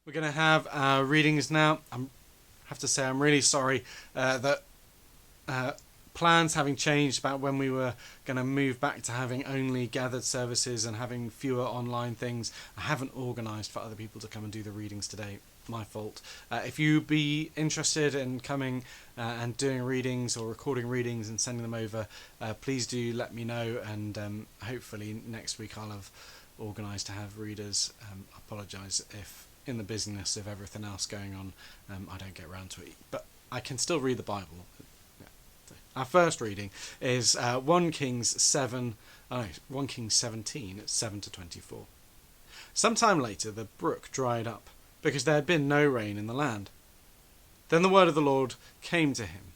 We're going to have our readings now. I have to say I'm really sorry that plans having changed about when we were going to move back to having only gathered services and having fewer online things. I haven't organised for other people to come and do the readings today. My fault. If you be interested in coming and doing readings or recording readings and sending them over, please do let me know, and hopefully next week I'll have organised to have readers. I apologise if in the busyness of everything else going on I don't get around to it, but I can still read the Bible. Our first reading is 1 Kings 17, 7-24. Sometime later the brook dried up, because there had been no rain in the land. Then the word of the Lord came to him.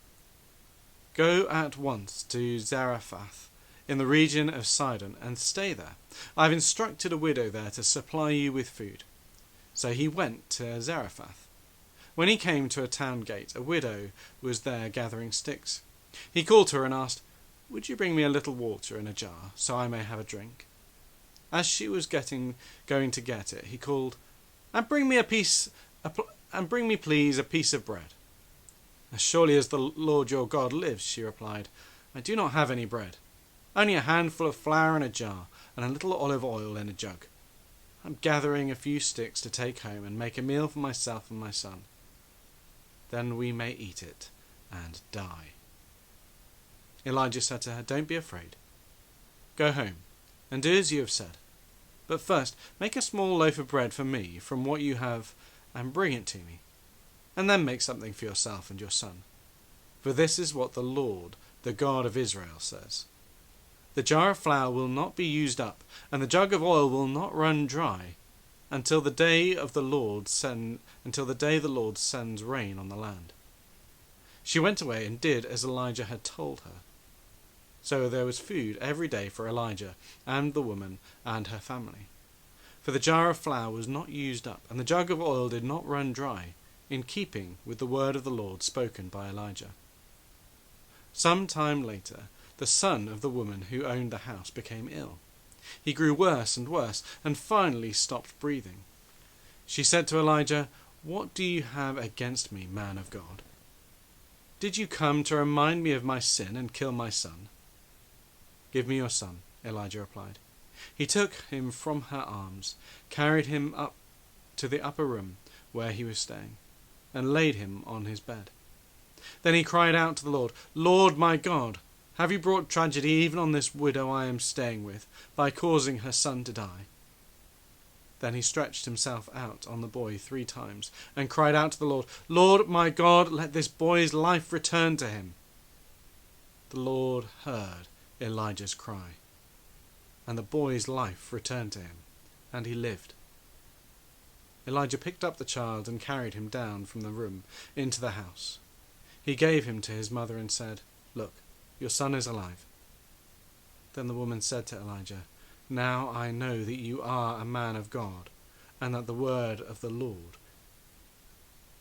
Go at once to Zarephath in the region of Sidon and stay there. I have instructed a widow there to supply you with food. So he went to Zarephath. When he came to a town gate, a widow was there gathering sticks. He called to her and asked, Would you bring me a little water in a jar, so I may have a drink? As she was going to get it, he called, And bring me please a piece of bread. As surely as the Lord your God lives, she replied, I do not have any bread, only a handful of flour in a jar and a little olive oil in a jug. I'm gathering a few sticks to take home and make a meal for myself and my son. Then we may eat it and die. Elijah said to her, Don't be afraid. Go home and do as you have said. But first, make a small loaf of bread for me from what you have and bring it to me. And then make something for yourself and your son. For this is what the Lord, the God of Israel, says. The jar of flour will not be used up, and the jug of oil will not run dry, until the day the Lord sends rain on the land. She went away and did as Elijah had told her. So there was food every day for Elijah and the woman and her family. For the jar of flour was not used up, and the jug of oil did not run dry, in keeping with the word of the Lord spoken by Elijah. Some time later, the son of the woman who owned the house became ill. He grew worse, and finally stopped breathing. She said to Elijah, What do you have against me, man of God? Did you come to remind me of my sin and kill my son? Give me your son, Elijah replied. He took him from her arms, carried him up to the upper room where he was staying, and laid him on his bed. Then he cried out to the Lord, Lord my God, have you brought tragedy even on this widow I am staying with, by causing her son to die? Then he stretched himself out on the boy 3 times, and cried out to the Lord, Lord my God, let this boy's life return to him. The Lord heard Elijah's cry, and the boy's life returned to him, and he lived. Elijah picked up the child and carried him down from the room into the house. He gave him to his mother and said, Look, your son is alive. Then the woman said to Elijah, Now I know that you are a man of God, and that the word of the Lord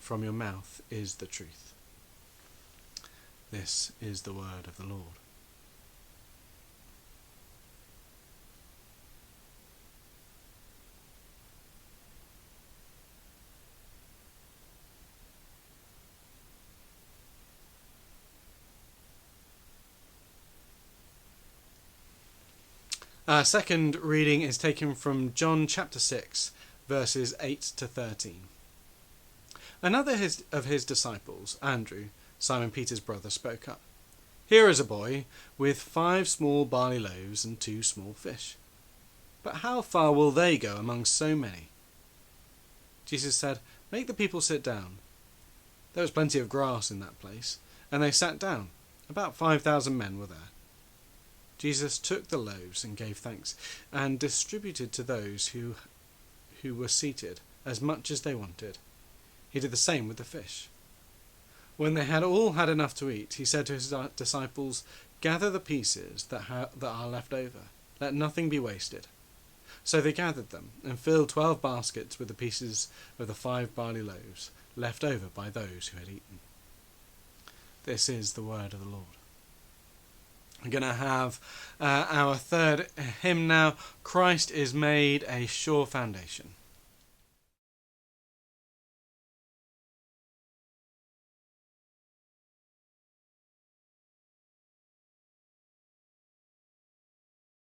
from your mouth is the truth. This is the word of the Lord. Our second reading is taken from John chapter 6, verses 8-13. Another of his disciples, Andrew, Simon Peter's brother, spoke up. Here is a boy with 5 small barley loaves and 2 small fish. But how far will they go among so many? Jesus said, Make the people sit down. There was plenty of grass in that place, and they sat down. About 5,000 men were there. Jesus took the loaves and gave thanks, and distributed to those who were seated as much as they wanted. He did the same with the fish. When they had all had enough to eat, he said to his disciples, Gather the pieces that are left over. Let nothing be wasted. So they gathered them, and filled 12 baskets with the pieces of the 5 barley loaves, left over by those who had eaten. This is the word of the Lord. We're going to have our third hymn now, Christ is Made a Sure Foundation.